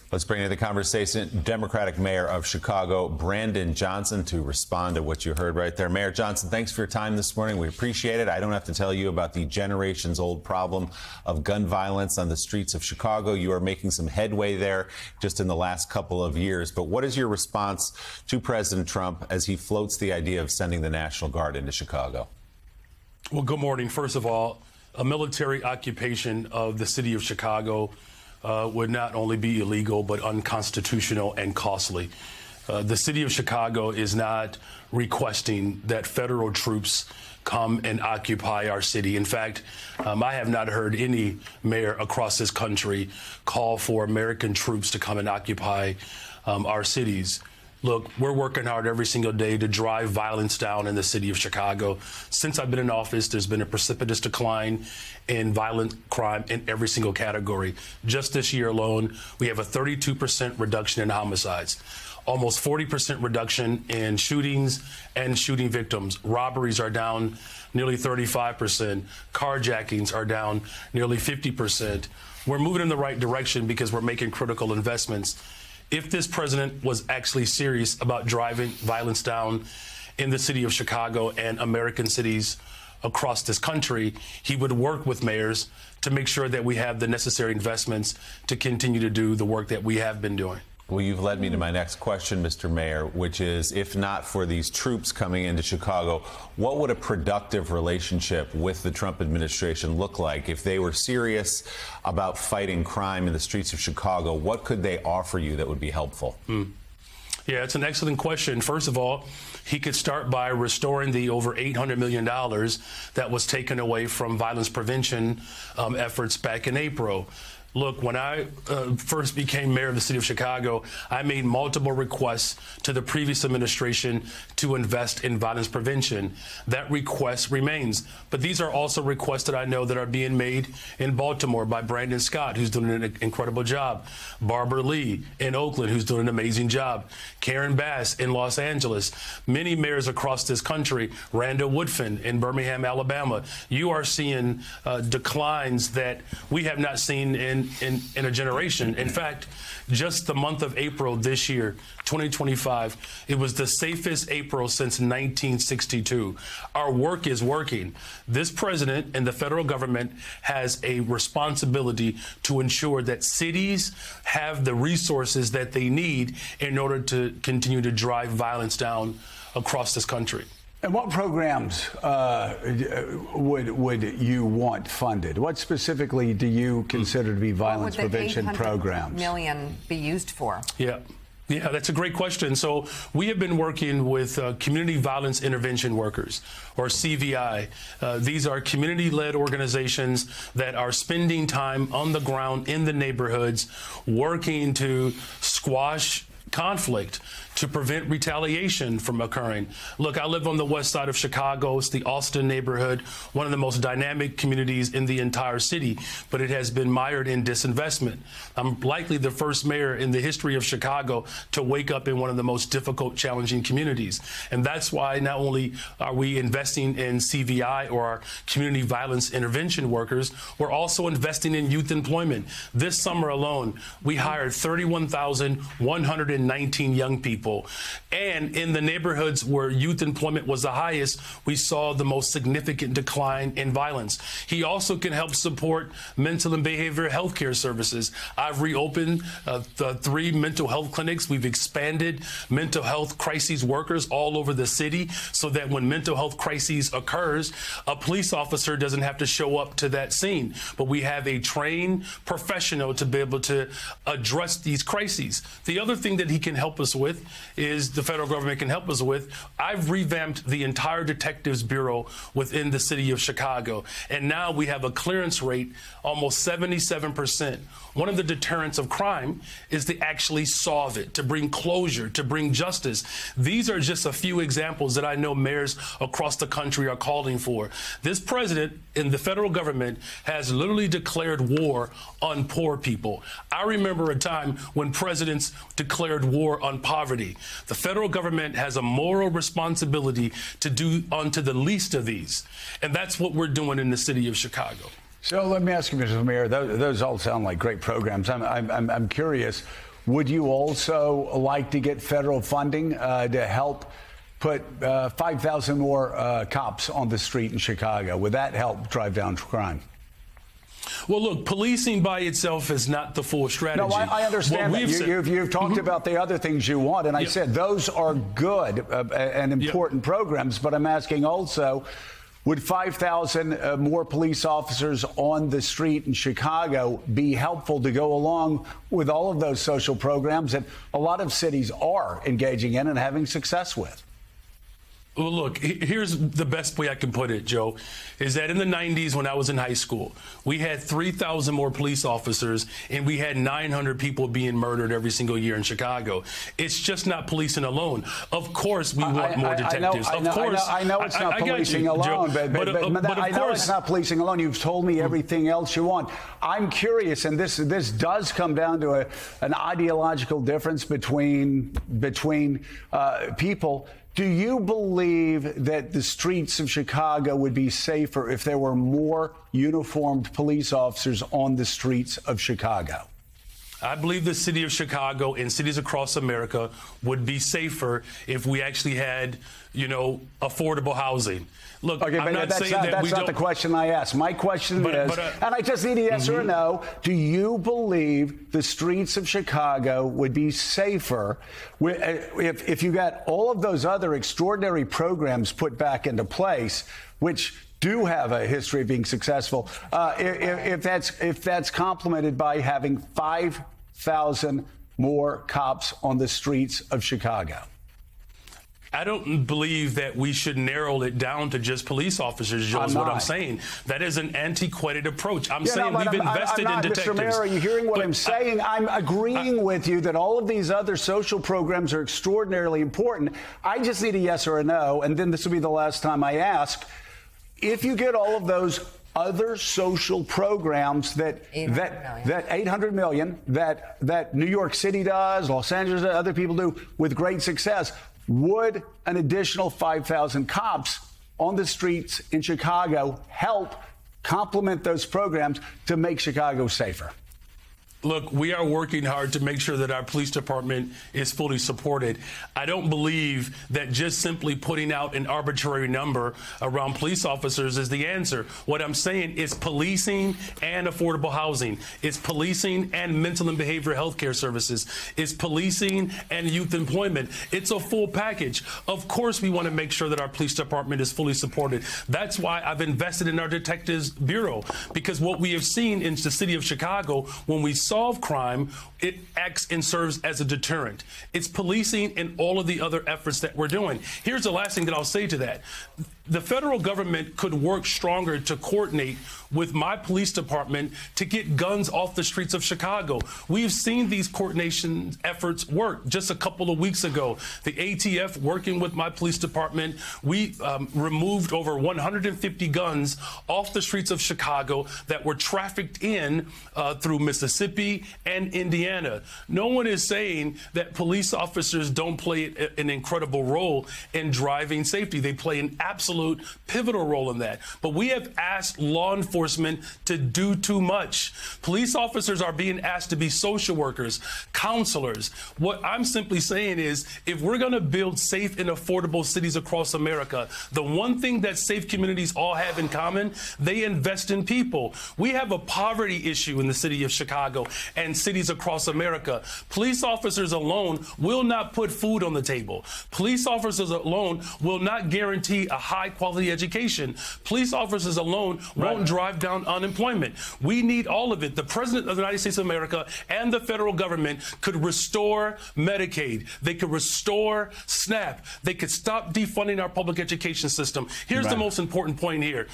Let's bring into the conversation Democratic Mayor of Chicago, Brandon Johnson, to respond to what you heard right there. Mayor Johnson, thanks for your time this morning. We appreciate it. I don't have to tell you about the generations-old problem of gun violence on the streets of Chicago. You are making some headway there just in the last couple of years. But what is your response to President Trump as he floats the idea of sending the National Guard into Chicago? Well, good morning. First of all, a military occupation of the city of Chicago would not only be illegal, but unconstitutional and costly. The city of Chicago is not requesting that federal troops come and occupy our city. In fact, I have not heard any mayor across this country call for American troops to come and occupy our cities. Look, we're working hard every single day to drive violence down in the city of Chicago. Since I've been in office, there's been a precipitous decline in violent crime in every single category. Just this year alone, we have a 32% reduction in homicides, almost 40% reduction in shootings and shooting victims. Robberies are down nearly 35%. Carjackings are down nearly 50%. We're moving in the right direction because we're making critical investments. If this president was actually serious about driving violence down in the city of Chicago and American cities across this country, he would work with mayors to make sure that we have the necessary investments to continue to do the work that we have been doing. Well, you've led me to my next question, Mr. Mayor, which is, if not for these troops coming into Chicago, what would a productive relationship with the Trump administration look like? If they were serious about fighting crime in the streets of Chicago, what could they offer you that would be helpful? Yeah, it's an excellent question. First of all, he could start by restoring the over $800 million that was taken away from violence prevention efforts back in April. Look, when I first became mayor of the city of Chicago, I made multiple requests to the previous administration to invest in violence prevention. That request remains. But these are also requests that I know that are being made in Baltimore by Brandon Scott, who's doing an incredible job. Barbara Lee in Oakland, who's doing an amazing job. Karen Bass in Los Angeles. Many mayors across this country. Randall Woodfin in Birmingham, Alabama. You are seeing declines that we have not seen in a generation. In fact, just the month of April this year, 2025, it was the safest April since 1962. Our work is working. This president and the federal government has a responsibility to ensure that cities have the resources that they need in order to continue to drive violence down across this country. And what programs would you want funded? What specifically do you consider to be violence prevention programs? $800 million be used for? Yeah, that's a great question. So we have been working with community violence intervention workers, or CVI. These are community-led organizations that are spending time on the ground in the neighborhoods, working to squash conflict, to prevent retaliation from occurring. Look, I live on the west side of Chicago. It's the Austin neighborhood, one of the most dynamic communities in the entire city, but it has been mired in disinvestment. I'm likely the first mayor in the history of Chicago to wake up in one of the most difficult, challenging communities. And that's why not only are we investing in CVI, or our community violence intervention workers, we're also investing in youth employment. This summer alone, we hired 31,119 young people. And in the neighborhoods where youth employment was the highest, we saw the most significant decline in violence. He also can help support mental and behavioral health care services. I've reopened the 3 mental health clinics. We've expanded mental health crises workers all over the city so that when mental health crises occurs, a police officer doesn't have to show up to that scene. But we have a trained professional to be able to address these crises. The other thing that he can help us with is the federal government can help us with. I've revamped the entire Detectives Bureau within the city of Chicago, and now we have a clearance rate almost 77%. One of the deterrents of crime is to actually solve it, to bring closure, to bring justice. These are just a few examples that I know mayors across the country are calling for. This president and the federal government has literally declared war on poor people. I remember a time when presidents declared war on poverty. The federal government has a moral responsibility to do unto the least of these. And that's what we're doing in the city of Chicago. So let me ask you, Mr. Mayor, those all sound like great programs. I'm curious, would you also like to get federal funding to help put 5,000 more cops on the street in Chicago? Would that help drive down crime? Well, look, policing by itself is not the full strategy. No, I understand that. You've talked about the other things you want, and I said those are good and important programs, but I'm asking also, would 5,000 more police officers on the street in Chicago be helpful to go along with all of those social programs that a lot of cities are engaging in and having success with? Well, look, here's the best way I can put it, Joe, is that in the 90s when I was in high school, we had 3,000 more police officers and we had 900 people being murdered every single year in Chicago. It's just not policing alone. Of course, we want more detectives. I know it's not policing alone, but I know it's not policing alone. You've told me everything else you want. I'm curious, and this does come down to an ideological difference between people. Do you believe that the streets of Chicago would be safer if there were more uniformed police officers on the streets of Chicago? I believe the city of Chicago and cities across America would be safer if we actually had, affordable housing. Look, okay, I'm not saying that that's not the question I asked. My question is, and I just need a yes or a no, do you believe the streets of Chicago would be safer if you got all of those other extraordinary programs put back into place, which do have a history of being successful, if that's complemented by having 5,000 more cops on the streets of Chicago? I don't believe that we should narrow it down to just police officers, Joe, is what I'm saying. That is an antiquated approach. I'm saying we've invested in detectives. Mr. Mayor, are you hearing what I'm saying? I'm agreeing with you that all of these other social programs are extraordinarily important. I just need a yes or a no, and then this will be the last time I ask. If you get all of those other social programs that 800 million that New York City does, Los Angeles, other people do with great success, would an additional 5,000 cops on the streets in Chicago help complement those programs to make Chicago safer? Look, we are working hard to make sure that our police department is fully supported. I don't believe that just simply putting out an arbitrary number around police officers is the answer. What I'm saying is policing and affordable housing. It's policing and mental and behavioral health care services. It's policing and youth employment. It's a full package. Of course, we want to make sure that our police department is fully supported. That's why I've invested in our Detectives Bureau, because what we have seen in the city of Chicago, when we solve crime, it acts and serves as a deterrent. It's policing and all of the other efforts that we're doing. Here's the last thing that I'll say to that. The federal government could work stronger to coordinate with my police department to get guns off the streets of Chicago. We've seen these coordination efforts work. Just a couple of weeks ago, the ATF working with my police department, we removed over 150 guns off the streets of Chicago that were trafficked in through Mississippi and Indiana. No one is saying that police officers don't play an incredible role in driving safety. They play an absolute pivotal role in that. But we have asked law enforcement to do too much. Police officers are being asked to be social workers, counselors. What I'm simply saying is, if we're going to build safe and affordable cities across America, the one thing that safe communities all have in common, they invest in people. We have a poverty issue in the city of Chicago and cities across America. Police officers alone will not put food on the table. Police officers alone will not guarantee a high quality education. Police officers alone won't drive down unemployment. We need all of it. The President of the United States of America and the federal government could restore Medicaid. They could restore SNAP. They could stop defunding our public education system. Here's the most important point here.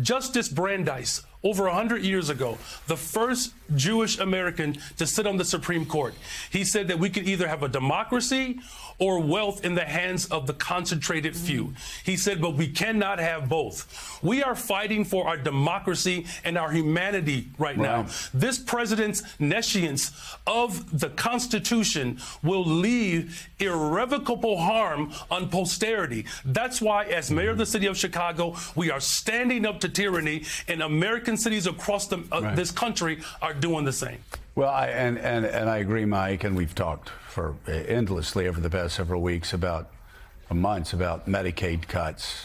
Justice Brandeis, over 100 years ago, the first Jewish American to sit on the Supreme Court, he said that we could either have a democracy or wealth in the hands of the concentrated few. He said, but we cannot have both. We are fighting for our democracy and our humanity right now. This president's nescience of the Constitution will leave irrevocable harm on posterity. That's why, as mayor of the city of Chicago, we are standing up to tyranny, and American cities across this country are doing the same. Well, and I agree, Mike, and we've talked for endlessly over the past several weeks months about Medicaid cuts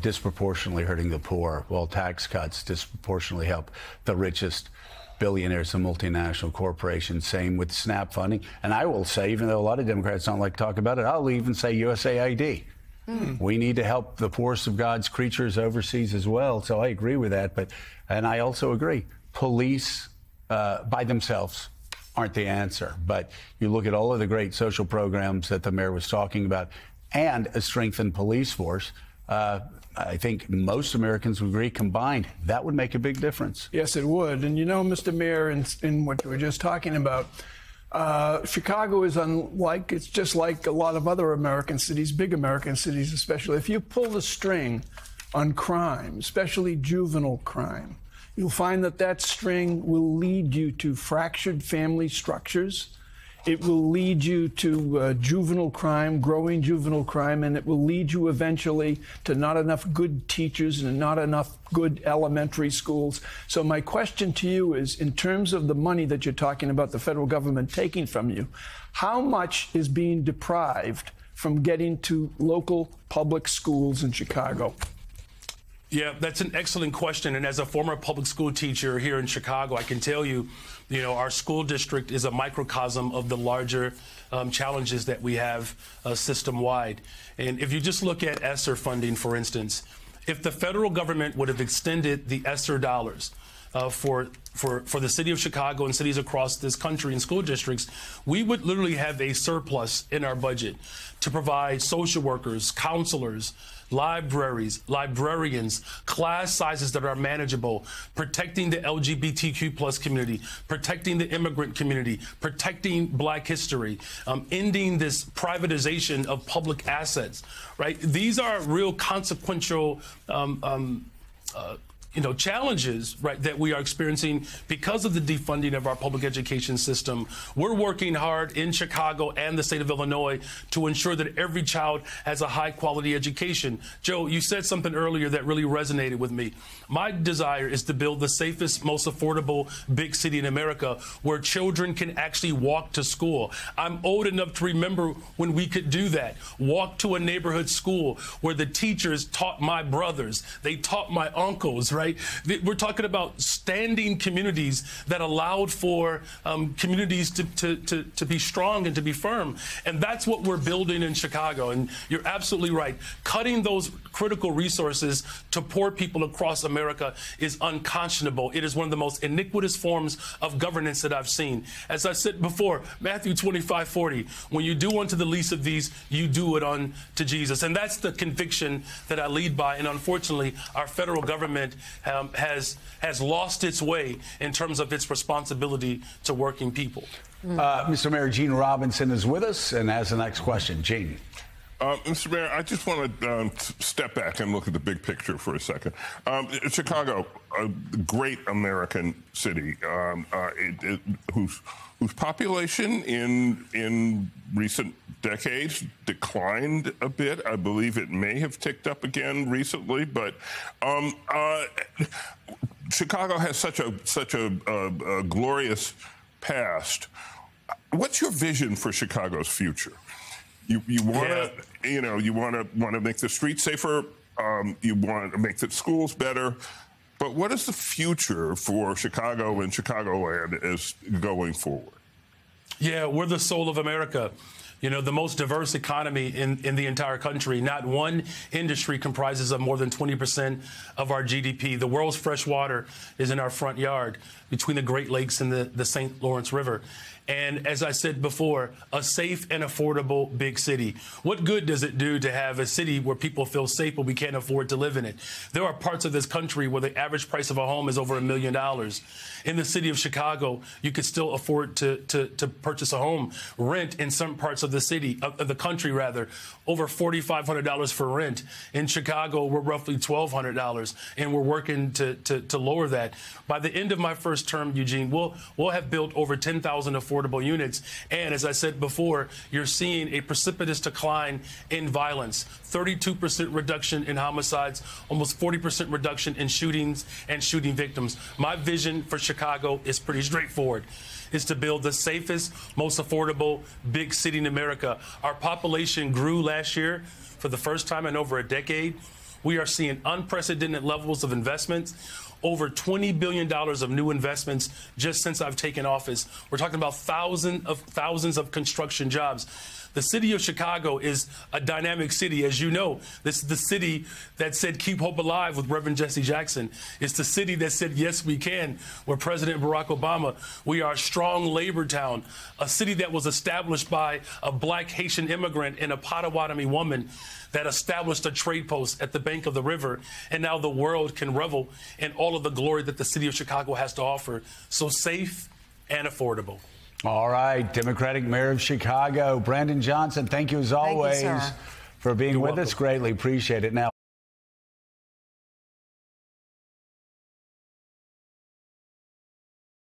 disproportionately hurting the poor, while tax cuts disproportionately help the richest billionaires and multinational corporations. Same with SNAP funding. And I will say, even though a lot of Democrats don't like to talk about it, I'll even say USAID. We need to help the poorest of God's creatures overseas as well. So I agree with that. And I also agree, police by themselves aren't the answer. But you look at all of the great social programs that the mayor was talking about and a strengthened police force, I think most Americans would agree combined, that would make a big difference. Yes, it would. And you know, Mr. Mayor, in what you were just talking about, Chicago is unlike, it's just like a lot of other American cities, big American cities especially. If you pull the string on crime, especially juvenile crime, you'll find that string will lead you to fractured family structures. It will lead you to juvenile crime, growing juvenile crime, and it will lead you eventually to not enough good teachers and not enough good elementary schools. So my question to you is, in terms of the money that you're talking about the federal government taking from you, how much is being deprived from getting to local public schools in Chicago? Yeah, that's an excellent question. And as a former public school teacher here in Chicago, I can tell you, our school district is a microcosm of the larger challenges that we have system-wide. And if you just look at ESSER funding, for instance, if the federal government would have extended the ESSER dollars for the city of Chicago and cities across this country and school districts, we would literally have a surplus in our budget to provide social workers, counselors, libraries, librarians, class sizes that are manageable, protecting the LGBTQ plus community, protecting the immigrant community, protecting Black history, ending this privatization of public assets, right? These are real consequential challenges, right, that we are experiencing because of the defunding of our public education system. We're working hard in Chicago and the state of Illinois to ensure that every child has a high-quality education. Joe, you said something earlier that really resonated with me. My desire is to build the safest, most affordable big city in America where children can actually walk to school. I'm old enough to remember when we could do that. Walk to a neighborhood school where the teachers taught my brothers, they taught my uncles, right? We're talking about standing communities that allowed for communities to be strong and to be firm. And that's what we're building in Chicago. And you're absolutely right. Cutting those critical resources to poor people across America is unconscionable. It is one of the most iniquitous forms of governance that I've seen. As I said before, Matthew 25:40, when you do unto the least of these, you do it unto Jesus. And that's the conviction that I lead by. And unfortunately, our federal government has lost its way in terms of its responsibility to working people. Mr. Mayor, Gene Robinson is with us and has the next question. Gene. Mr. Mayor, I just want to step back and look at the big picture for a second. Chicago, a great American city, whose population in recent decades declined a bit. I believe it may have ticked up again recently, but Chicago has such a glorious past. What's your vision for Chicago's future? You want to make the streets safer. You want to make the schools better. But what is the future for Chicago and Chicagoland is going forward? Yeah, we're the soul of America. The most diverse economy in the entire country. Not one industry comprises of more than 20% of our GDP. The world's fresh water is in our front yard between the Great Lakes and the St. Lawrence River. And as I said before, a safe and affordable big city. What good does it do to have a city where people feel safe but we can't afford to live in it? There are parts of this country where the average price of a home is over $1 million. In the city of Chicago, you could still afford to purchase a home. Rent in some parts of the city, of the country rather, over $4,500 for rent. In Chicago, we're roughly $1,200, and we're working to lower that. By the end of my first term, Eugene, we'll have built over 10,000 affordable units. And as I said before, you're seeing a precipitous decline in violence, 32% reduction in homicides, almost 40% reduction in shootings and shooting victims. My vision for Chicago is pretty straightforward. is to build the safest, most affordable big city in America. Our population grew last year for the first time in over a decade. We are seeing unprecedented levels of investments. Over $20 billion of new investments just since I've taken office. We're talking about thousands of construction jobs. The city of Chicago is a dynamic city. As you know, this is the city that said keep hope alive with Reverend Jesse Jackson. It's the city that said yes we can with President Barack Obama. We are a strong labor town, a city that was established by a black Haitian immigrant and a Potawatomi woman that established a trade post at the bank of the river. And now the world can revel in all of the glory that the city of Chicago has to offer. So safe and affordable. All right, Democratic Mayor of Chicago, Brandon Johnson, thank you as always sir. for being You're with welcome. us. Greatly appreciate it. Now,